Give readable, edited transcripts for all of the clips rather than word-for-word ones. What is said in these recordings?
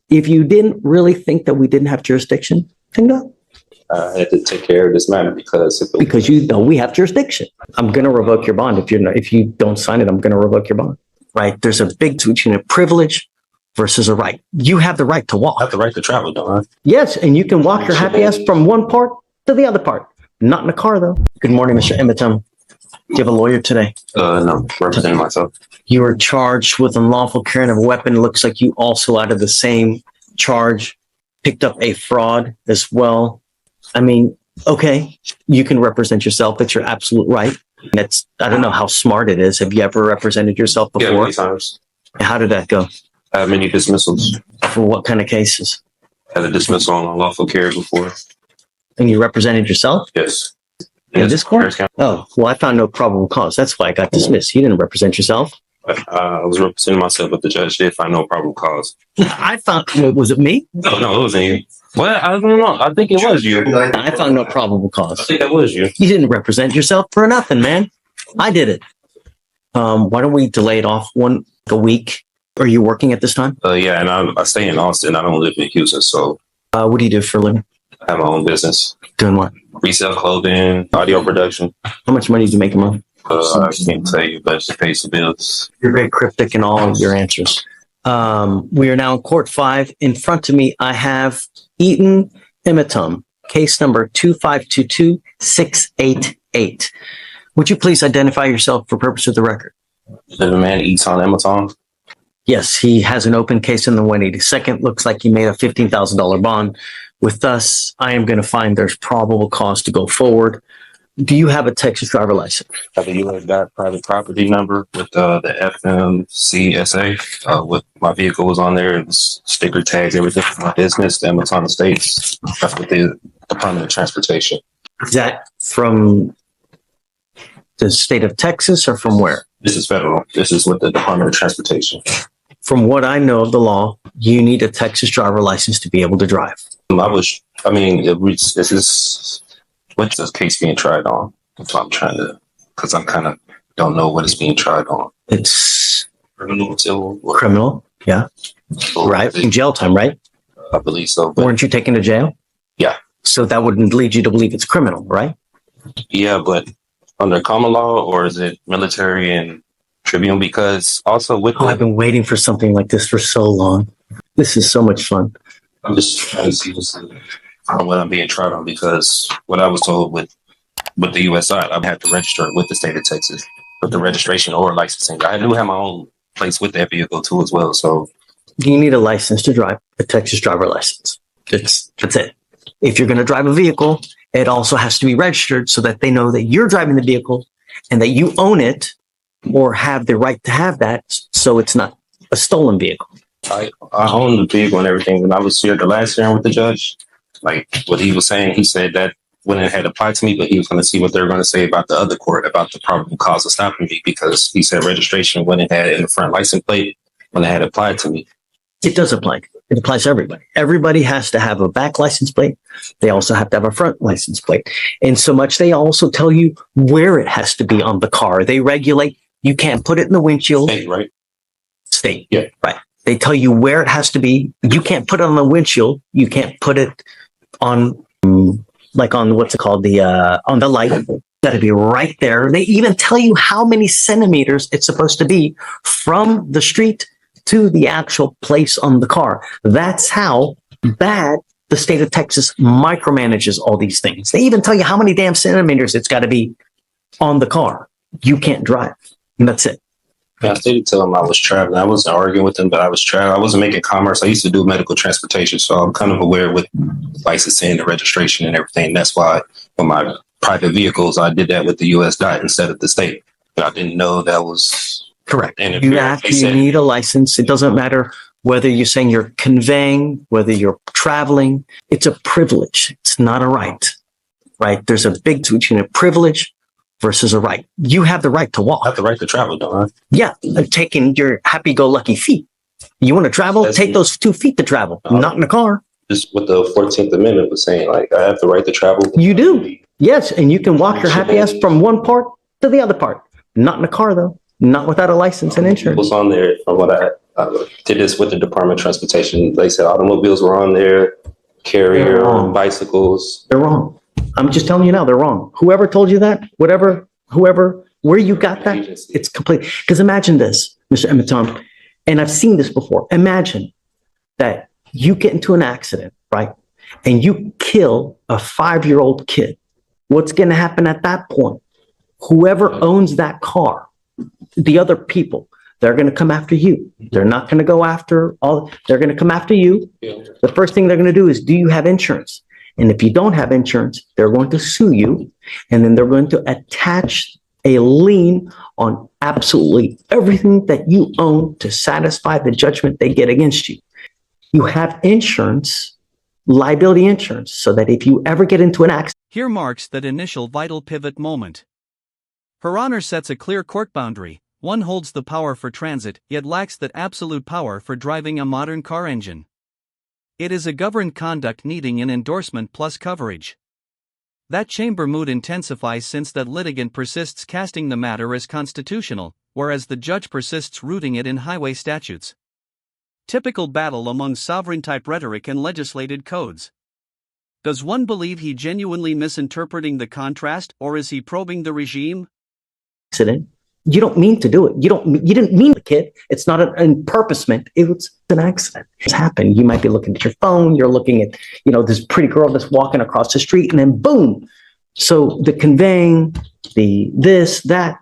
If you didn't really think that we didn't have jurisdiction, then no. I had to take care of this matter because you know we have jurisdiction. I'm going to revoke your bond if you don't sign it. I'm going to revoke your bond. Right? There's a big difference between a privilege versus a right. You have the right to walk. I have the right to travel, don't I? Yes, and you can walk your happy ass from one part to the other part. Not in a car, though. Good morning, Mr. Emitum. Do you have a lawyer today? No, representing myself. You were charged with unlawful carrying of a weapon. It looks like you also, out of the same charge, picked up a fraud as well. I mean, okay, you can represent yourself. It's your absolute right. I don't know how smart it is. Have you ever represented yourself before? Yeah, many times. How did that go? I have many dismissals. For what kind of cases? I had a dismissal on unlawful carry before. And you represented yourself? Yes. In this court? Oh, well, I found no probable cause. That's why I got dismissed. You didn't represent yourself. I was representing myself, but the judge did find no probable cause. I found, was it me? No, it wasn't you. Well, I don't know. I think it was you. I found no probable cause. I think that was you. You didn't represent yourself for nothing, man. I did it. Why don't we delay it off a week? Are you working at this time? Yeah, and I stay in Austin. I don't live in Houston, so. What do you do for a living? I have my own business. Doing what? Resale clothing, audio production. How much money do you make a month? I can't tell you, but it pays the bills. You're very cryptic in all of your answers. We are now in court 5. In front of me, I have Eaton Emitum, case number 2522688. Would you please identify yourself for purpose of the record? The man Eaton Emitum. Yes, he has an open case in the 182nd. Looks like he made a $15,000 bond. With us, I am going to find there's probable cause to go forward. Do you have a Texas driver license? I have a U.S. private property number with the FMCSA. With my vehicle was on there. It was sticker tags, everything for my business. The Amazon States. That's with the Department of Transportation. Is that from the state of Texas or from where? This is federal. This is with the Department of Transportation. From what I know of the law, you need a Texas driver license to be able to drive. This is what's this case being tried on? That's what I'm trying to, because I'm kind of don't know what it's being tried on. It's criminal, criminal, yeah. Right, in jail time, right? I believe so. Weren't you taken to jail? Yeah. So that wouldn't lead you to believe it's criminal, right? Yeah, but under common law, or is it military and tribunal? Because also with I've been waiting for something like this for so long. This is so much fun. I'm just trying to see what I'm being tried on, because what I was told with the U.S. side, I had to register with the state of Texas with the registration or licensing. I do have my own place with that vehicle too as well. So you need a license to drive, a Texas driver license. That's it. If you're going to drive a vehicle, it also has to be registered so that they know that you're driving the vehicle and that you own it or have the right to have that, so it's not a stolen vehicle. I own the vehicle and everything. When I was here the last hearing with the judge, like what he was saying, he said that when it had applied to me, but he was going to see what they were going to say about the other court about the probable cause of stopping me, because he said registration when it had in the front license plate when it had applied to me. It does apply. It applies to everybody. Everybody has to have a back license plate. They also have to have a front license plate. And so much they also tell you where it has to be on the car. They regulate. You can't put it in the windshield. State, right? State. Yeah. Right. They tell you where it has to be. You can't put it on the windshield. You can't put it on, like on what's it called? On the light. Got to be right there. They even tell you how many centimeters it's supposed to be from the street to the actual place on the car. That's how bad the state of Texas micromanages all these things. They even tell you how many damn centimeters it's got to be on the car. You can't drive. And that's it. Yeah, I did tell him I was traveling. I wasn't arguing with him, but I was traveling. I wasn't making commerce. I used to do medical transportation, so I'm kind of aware with licensing, the registration, and everything. That's why for my private vehicles, I did that with the U.S. DOT instead of the state. But I didn't know that was correct. You actually need a license. It doesn't matter whether you're saying you're conveying, whether you're traveling. It's a privilege. It's not a right. Right? There's a big difference between a privilege versus a right. You have the right to walk. I have the right to travel, don't I? Yeah, taking your happy-go-lucky feet. You want to travel? Take those 2 feet to travel, not in a car. Just what the 14th Amendment was saying, like I have the right to travel. You do, yes, and you can walk your happy ass from one part to the other part. Not in a car, though. Not without a license and insurance. What's on there from what did this with the Department of Transportation. They said automobiles were on there, carrier, bicycles. They're wrong. I'm just telling you now, they're wrong. Whoever told you that, whoever, where you got that, it's complete. Because imagine this, Mr. Emiton, and I've seen this before. Imagine that you get into an accident, right? And you kill a 5-year-old kid. What's going to happen at that point? Whoever owns that car, the other people, they're going to come after you. They're not going to go after they're going to come after you. The first thing they're going to do is, do you have insurance? And if you don't have insurance, they're going to sue you. And then they're going to attach a lien on absolutely everything that you own to satisfy the judgment they get against you. You have insurance, liability insurance, so that if you ever get into an accident. Here marks that initial vital pivot moment. Her Honor sets a clear court boundary. One holds the power for transit, yet lacks that absolute power for driving a modern car engine. It is a governed conduct needing an endorsement plus coverage. That chamber mood intensifies since that litigant persists casting the matter as constitutional, whereas the judge persists rooting it in highway statutes. Typical battle among sovereign-type rhetoric and legislated codes. Does one believe he genuinely misinterpreting the contrast, or is he probing the regime? Accident. You don't mean to do it. You didn't mean the kid. It's not an purposement. It was an accident. It's happened. You might be looking at your phone. You're looking at, this pretty girl that's walking across the street, and then boom. So the conveying, this, that,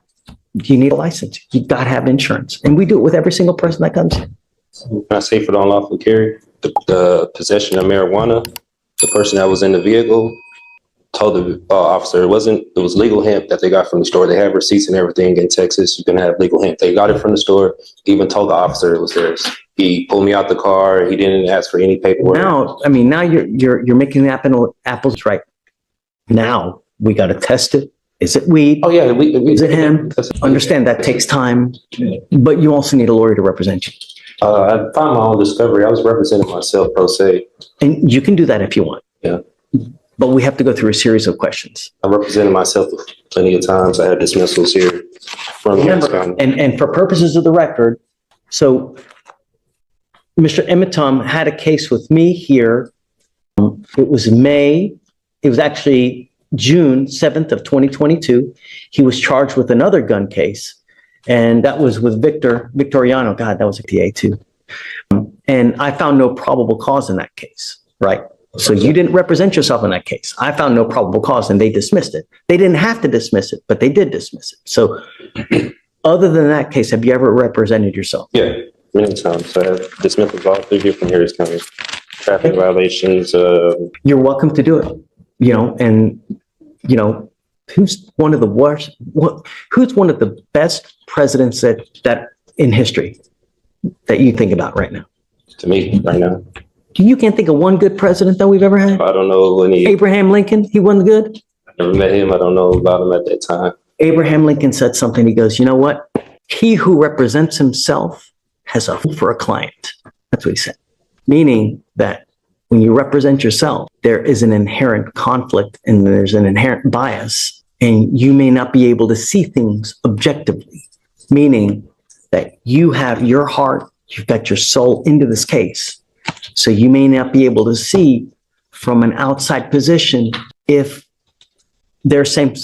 you need a license. You got to have insurance. And we do it with every single person that comes in. Can I say for the unlawful carry, the possession of marijuana, the person that was in the vehicle told the officer it was legal hemp that they got from the store. They have receipts and everything in Texas. You can have legal hemp. They got it from the store. He even told the officer it was theirs. He pulled me out the car. He didn't ask for any paperwork. Now you're making the apples right. Now we got to test it. Is it weed? Oh yeah, is it hemp? Understand that takes time, but you also need a lawyer to represent you. I found my own discovery. I was representing myself pro se. And you can do that if you want. Yeah. But we have to go through a series of questions. I represented myself plenty of times. I had dismissals here from and for purposes of the record, so Mr. Emitom had a case with me here. It was actually June 7th of 2022. He was charged with another gun case, and that was with Victoriano. God, that was a PA too. And I found no probable cause in that case, right? So you didn't represent yourself in that case. I found no probable cause and they dismissed it. They didn't have to dismiss it, but they did dismiss it. So other than that case, have you ever represented yourself? Yeah, many times. I have dismissals all through different Harris County. Traffic violations. You're welcome to do it, who's one of the worst, who's one of the best presidents that in history that you think about right now? To me, right now. You can't think of one good president that we've ever had? I don't know any. Abraham Lincoln, he wasn't good? I never met him. I don't know about him at that time. Abraham Lincoln said something. He goes, you know what? He who represents himself has a fool for a client. That's what he said. Meaning that when you represent yourself, there is an inherent conflict and there's an inherent bias, and you may not be able to see things objectively. Meaning that you have your heart, you've got your soul into this case. So you may not be able to see from an outside position if they're saying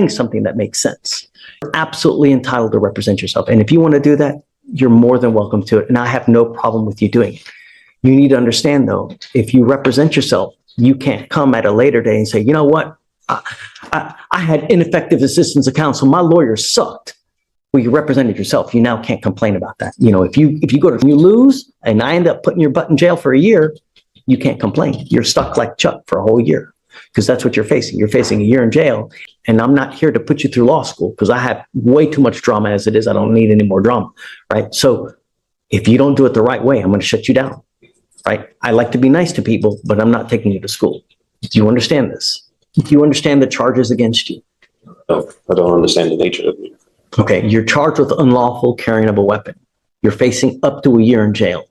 something that makes sense. You're absolutely entitled to represent yourself. And if you want to do that, you're more than welcome to it. And I have no problem with you doing it. You need to understand, though, if you represent yourself, you can't come at a later day and say, you know what? I had ineffective assistance of counsel. My lawyer sucked. Well, you represented yourself. You now can't complain about that. If you lose and I end up putting your butt in jail for a year, you can't complain. You're stuck like Chuck for a whole year because that's what you're facing. You're facing a year in jail. And I'm not here to put you through law school because I have way too much drama as it is. I don't need any more drama, right? So if you don't do it the right way, I'm going to shut you down, right? I like to be nice to people, but I'm not taking you to school. Do you understand this? Do you understand the charges against you? No, I don't understand the nature of it. Okay, you're charged with unlawful carrying of a weapon. You're facing up to a year in jail.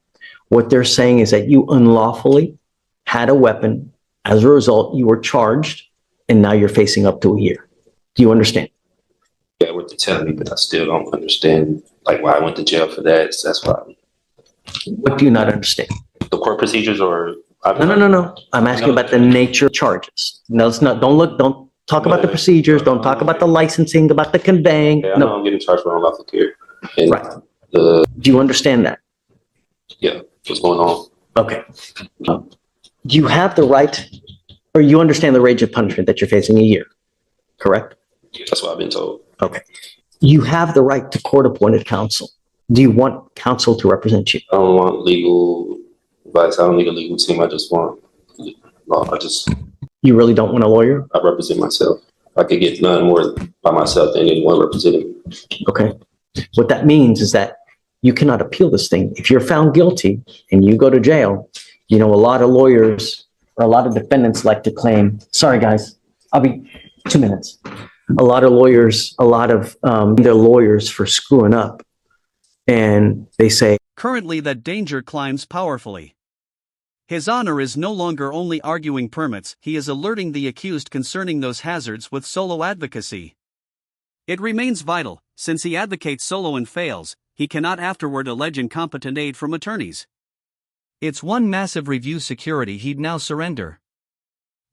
What they're saying is that you unlawfully had a weapon. As a result, you were charged, and now you're facing up to a year. Do you understand? Yeah, what you're telling me, but I still don't understand why I went to jail for that. So that's why What do you not understand? The court procedures or No. I'm asking about the nature of charges. No, let's not, don't talk about the procedures. Don't talk about the licensing, about the conveying. Yeah, I know I'm getting charged for unlawful care. And Right. Do you understand that? yeah, what's going on? Okay. You have the right, or you understand the range of punishment that you're facing a year, correct? That's what I've been told. Okay. You have the right to court-appointed counsel. Do you want counsel to represent you? I don't want legal advice. I don't need a legal team. I just want law. You really don't want a lawyer? I represent myself. I could get none more by myself than anyone representing me. Okay. What that means is that you cannot appeal this thing. If you're found guilty and you go to jail, you know, a lot of lawyers or a lot of defendants like to claim, sorry guys, I'll be 2 minutes. A lot of lawyers, they're lawyers for screwing up. And they say, Currently that danger climbs powerfully. His Honor is no longer only arguing permits, he is alerting the accused concerning those hazards with solo advocacy. It remains vital, since he advocates solo and fails, he cannot afterward allege incompetent aid from attorneys. It's one massive review security he'd now surrender.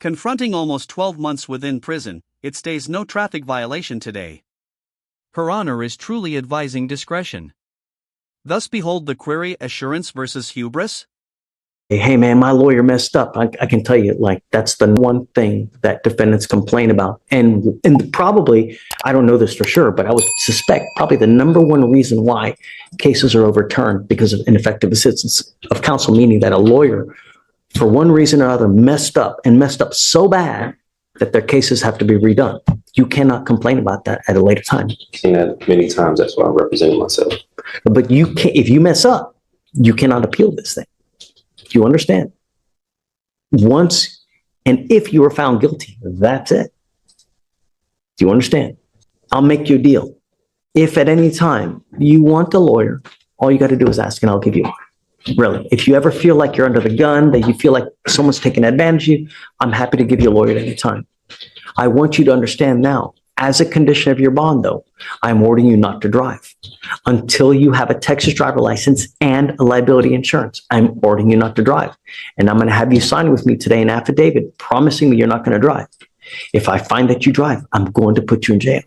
Confronting almost 12 months within prison, it stays no traffic violation today. Her Honor is truly advising discretion. Thus behold the query assurance versus hubris? hey man, my lawyer messed up. I can tell you, like, that's the one thing that defendants complain about. And probably, I don't know this for sure, but I would suspect probably the number one reason why cases are overturned because of ineffective assistance of counsel, meaning that a lawyer, for one reason or other, messed up so bad that their cases have to be redone. You cannot complain about that at a later time. I've seen that many times. That's why I'm representing myself. But you can't, if you mess up, you cannot appeal this thing. Do you understand? Once, and if you are found guilty, that's it. Do you understand? I'll make you a deal. If at any time you want a lawyer, all you got to do is ask and I'll give you one. Really. If you ever feel like you're under the gun, that you feel like someone's taking advantage of you, I'm happy to give you a lawyer at any time. I want you to understand now, as a condition of your bond, though, I'm ordering you not to drive until you have a Texas driver license and a liability insurance. I'm ordering you not to drive. And I'm going to have you sign with me today an affidavit promising me you're not going to drive. If I find that you drive, I'm going to put you in jail.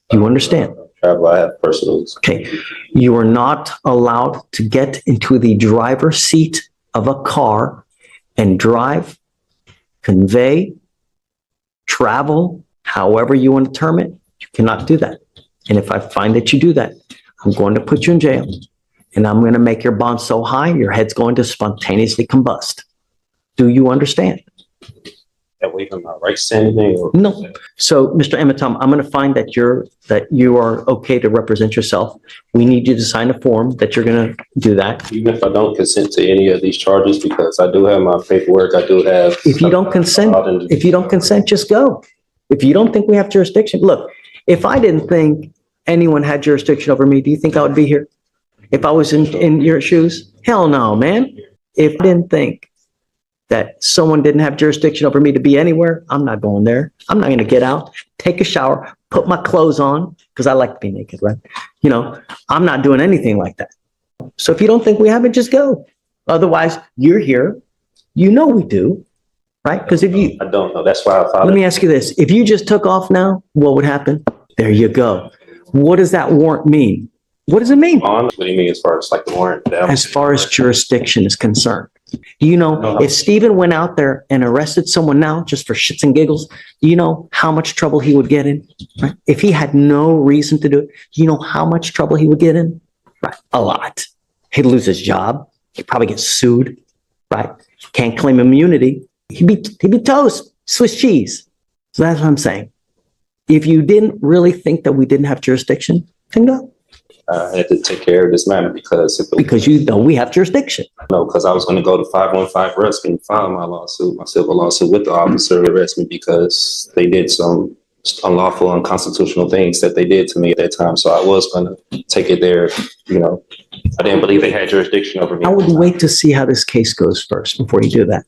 Do you understand? I have personals. Okay. You are not allowed to get into the driver's seat of a car and drive, convey, travel, however you want to term it. You cannot do that. And if I find that you do that, I'm going to put you in jail and I'm going to make your bond so high, your head's going to spontaneously combust. Do you understand? That waiving my rights to anything? Or no. So, Mr. Ematom, I'm going to find that you are okay to represent yourself. We need you to sign a form that you're going to do that. Even if I don't consent to any of these charges, because I do have my paperwork, I do have. If you don't consent, just go. If you don't think we have jurisdiction, look, if I didn't think anyone had jurisdiction over me, do you think I would be here? If I was in your shoes? Hell no, man. If I didn't think that someone didn't have jurisdiction over me to be anywhere, I'm not going there. I'm not going to get out, take a shower, put my clothes on, because I like to be naked, right? You know, I'm not doing anything like that. So if you don't think we have it, just go. Otherwise, you're here. You know we do, right? Because if you... I don't know. That's why I thought... Let me ask you this. If you just took off now, what would happen? There you go. What does that warrant mean? What does it mean? What do you mean as far as like the warrant? As far as jurisdiction is concerned. Do you know, if Stephen went out there and arrested someone now just for shits and giggles, do you know how much trouble he would get in? Right? If he had no reason to do it, do you know how much trouble he would get in? Right? A lot. He'd lose his job. He'd probably get sued. Right? Can't claim immunity. He'd be toast. Swiss cheese. So that's what I'm saying. If you didn't really think that we didn't have jurisdiction, then go. I had to take care of this matter because you know we have jurisdiction. No, because I was going to go to 515 Rusk and file my lawsuit, my civil lawsuit with the officer who arrested me because they did some unlawful, unconstitutional things that they did to me at that time. So I was going to take it there. You know, I didn't believe they had jurisdiction over me. I would wait to see how this case goes first before you do that.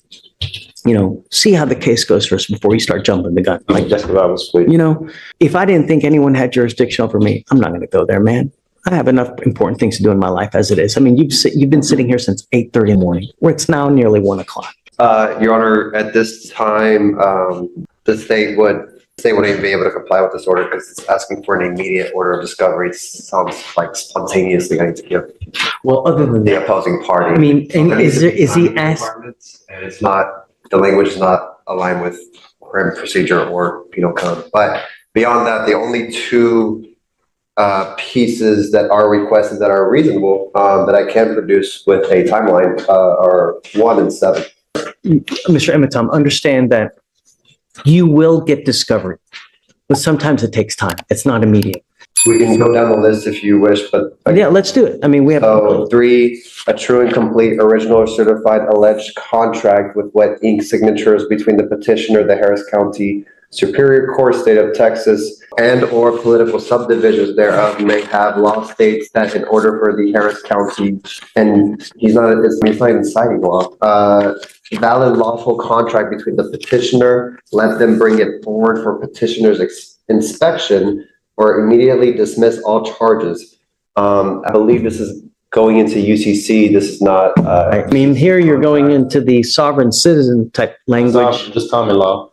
You know, see how the case goes first before you start jumping the gun. Like that's what I was waiting. You know, if I didn't think anyone had jurisdiction over me, I'm not going to go there, man. I have enough important things to do in my life as it is. I mean, you've been sitting here since 8:30 in the morning, where it's now nearly 1 o'clock. Your Honor, at this time, the state wouldn't even be able to comply with this order because it's asking for an immediate order of discovery. It sounds like spontaneously I need to give Well, other than the that, opposing party. I mean, and is he asked? And it's not, the language is not aligned with criminal procedure or penal code. But beyond that, the only two pieces that are requested that are reasonable that I can produce with a timeline are 1 and 7. Mr. Emitom, understand that you will get discovery, but sometimes it takes time. It's not immediate. We can go down the list if you wish, but Yeah, let's do it. I mean, we have. so 3, a true and complete original or certified alleged contract with wet ink signatures between the petitioner, the Harris County Superior Court, State of Texas, and or political subdivisions thereof may have law states that in order for the Harris County, and it's not even citing law, valid lawful contract between the petitioner, let them bring it forward for petitioner's inspection or immediately dismiss all charges. I believe this is going into UCC. This is not. I mean, here you're going into the sovereign citizen type language. Just common law.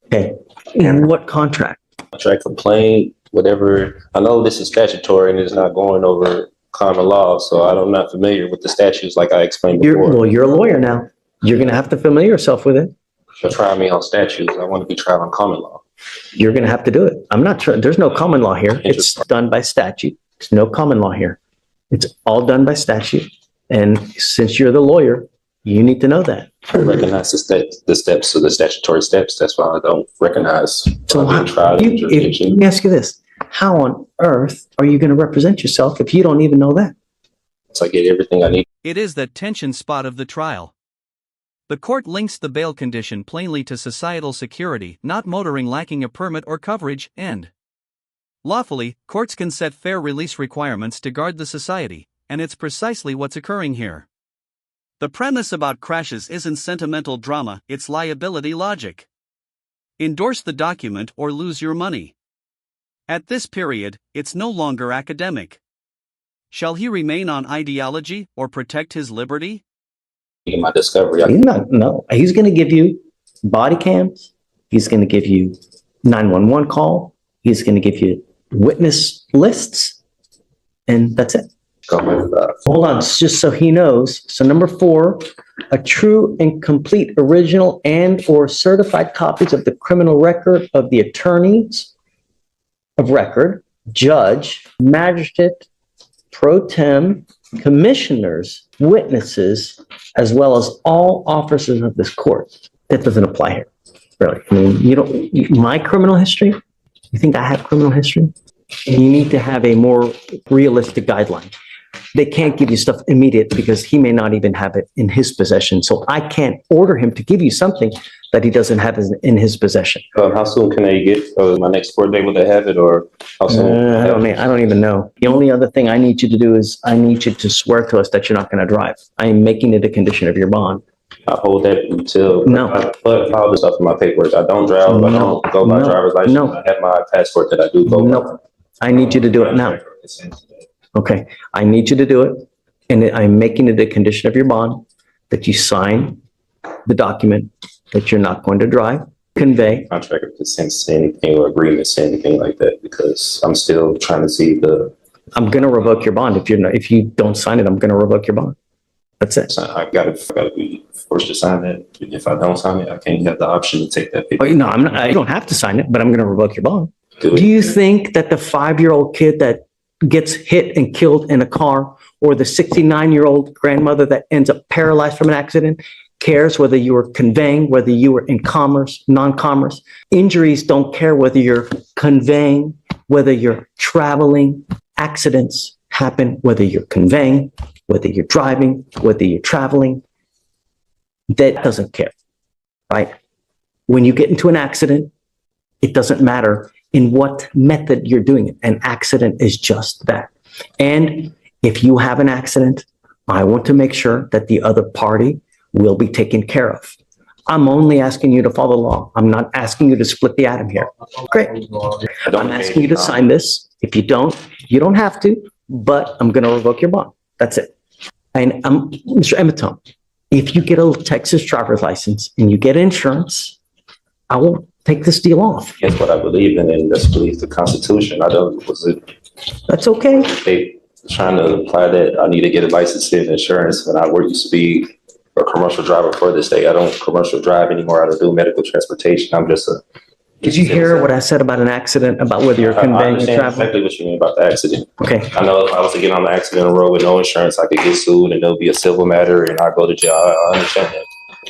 Okay. And what contract? Contract complaint, whatever. I know this is statutory and it's not going over common law, so I'm not familiar with the statutes like I explained before. Well, you're a lawyer now. You're going to have to familiar yourself with it. You're trying me on statutes. I want to be tried on common law. You're going to have to do it. I'm not sure. There's no common law here. It's done by statute. There's no common law here. It's all done by statute. And since you're the lawyer, you need to know that. I recognize the steps of the statutory steps. That's why I don't recognize. So let me ask you this. How on earth are you going to represent yourself if you don't even know that? So I get everything I need. It is that tension spot of the trial. The court links the bail condition plainly to societal security, not motoring lacking a permit or coverage, and lawfully, courts can set fair release requirements to guard the society, and it's precisely what's occurring here. The premise about crashes isn't sentimental drama, it's liability logic. Endorse the document or lose your money. At this period, it's no longer academic. Shall he remain on ideology or protect his liberty? In my discovery, No, he's going to give you body cams. He's going to give you 911 call. He's going to give you witness lists. And that's it. Hold on, just so he knows. So number 4, a true and complete original and or certified copies of the criminal record of the attorneys of record, judge, magistrate, pro tem, commissioners, witnesses, as well as all officers of this court. That doesn't apply here, really. I mean, my criminal history, you think I have criminal history? You need to have a more realistic guideline. They can't give you stuff immediate because he may not even have it in his possession. So I can't order him to give you something that he doesn't have in his possession. How soon can I get my next court date? Will they have it, or how soon? I don't even know. The only other thing I need you to do is I need you to swear to us that you're not going to drive. I am making it a condition of your bond. I hold that until but all the stuff in my paperwork. I don't drive. I don't go by driver's license. No. I have my passport that I do go by. I need you to do it now. Okay, I need you to do it, and I'm making it a condition of your bond that you sign the document that you're not going to drive, convey. Contract doesn't say anything or agreement say anything like that because I'm still trying to see the. I'm going to revoke your bond if you don't sign it. I'm going to revoke your bond. That's it. I gotta be forced to sign that. If I don't sign it, I can't have the option to take that paper. Oh, no, I'm not. I don't have to sign it, but I'm going to revoke your bond. Do you think that the 5-year-old kid that gets hit and killed in a car, or the 69-year-old grandmother that ends up paralyzed from an accident, cares whether you were conveying, whether you were in commerce, non-commerce? Injuries don't care whether you're conveying, whether you're traveling. Accidents happen whether you're conveying, whether you're driving, whether you're traveling. That doesn't care, right? When you get into an accident, it doesn't matter in what method you're doing it. An accident is just that. And if you have an accident, I want to make sure that the other party will be taken care of. I'm only asking you to follow the law. I'm not asking you to split the atom here. Great. I'm asking you to sign this. If you don't have to. but I'm going to revoke your bond. That's it. And Mr. Emeton, if you get a Texas driver's license and you get insurance, I will take this deal off. That's what I believe in, and that's believe the Constitution. I don't, was it, That's okay. they trying to apply that I need to get a license and insurance when I used to be a commercial driver for the state. I don't commercial drive anymore. I don't do medical transportation. I'm just a. Did you hear what I said about an accident, about whether you're I conveying or understand traveling? exactly what you mean about the accident. Okay. I know if I was to get on the accident road with no insurance, I could get sued and there'll be a civil matter and I go to jail. I understand that.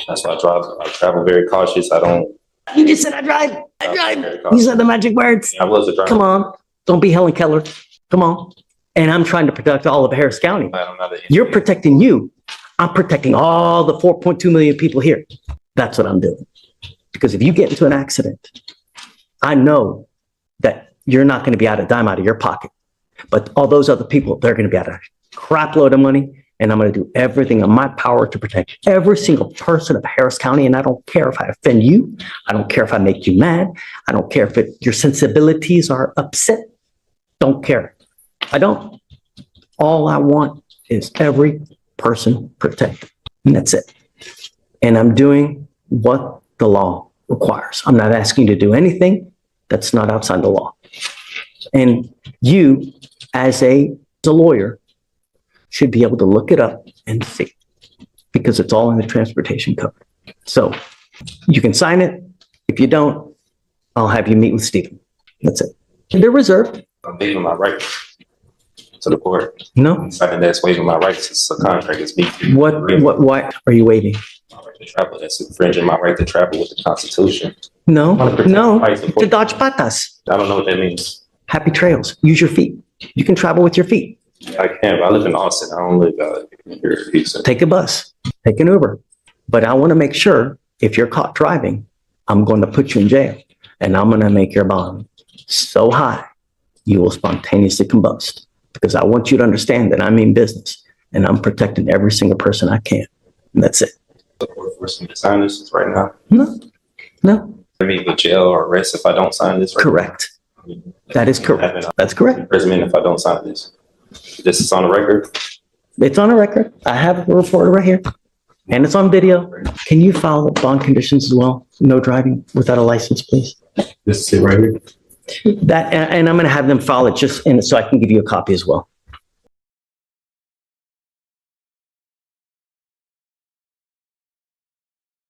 That's why I travel very cautious. I don't. You just said I drive. I drive. You said the magic words. I was a driver. Come on. Don't be Helen Keller. Come on. And I'm trying to protect all of Harris County. You're protecting you. I'm protecting all the 4.2 million people here. That's what I'm doing. Because if you get into an accident, I know that you're not going to be out a dime out of your pocket. But all those other people, they're going to be out a crap load of money. And I'm going to do everything in my power to protect every single person of Harris County. And I don't care if I offend you. I don't care if I make you mad. I don't care if your sensibilities are upset. Don't care. I don't. All I want is every person protected. And that's it. And I'm doing what the law requires. I'm not asking you to do anything that's not outside the law. And you, as a lawyer, should be able to look it up and see, because it's all in the transportation code. So you can sign it. If you don't, I'll have you meet with Stephen. That's it. And they're reserved. I'm waiving my rights to the court. No. Signing that's waiving my rights. It's a contract. It's me. What are you waiving? My right to travel. That's infringing my right to travel with the Constitution. No. To To dodge patas. I don't know what that means. Happy trails. Use your feet. You can travel with your feet. I can, but I live in Austin. I don't live here in Houston. Take a bus. Take an Uber. But I want to make sure if you're caught driving, I'm going to put you in jail and I'm going to make your bond so high you will spontaneously combust, because I want you to understand that I mean business and I'm protecting every single person I can. And that's it. For some sign this right now. No. I mean, with jail or arrest if I don't sign this. Right Correct. now. That is correct. That's correct. Imprisonment if I don't sign this. This is on the record. It's on a record. I have a report right here and it's on video. Can you file the bond conditions as well? No driving without a license, please. This is it right here. That, and I'm going to have them file it just in so I can give you a copy as well.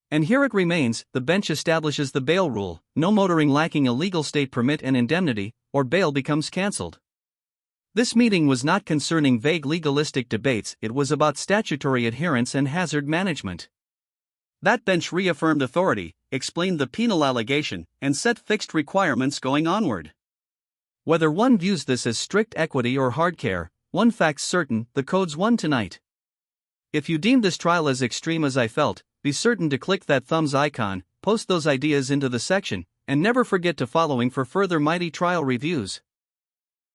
And here it remains, the bench establishes the bail rule: no motoring lacking a legal state permit and indemnity, or bail becomes cancelled. This meeting was not concerning vague legalistic debates, it was about statutory adherence and hazard management. That bench reaffirmed authority, explained the penal allegation, and set fixed requirements going onward. Whether one views this as strict equity or hard care, one fact's certain: the code's won tonight. If you deem this trial as extreme as I felt, be certain to click that thumbs icon, post those ideas into the section, and never forget to following for further mighty trial reviews.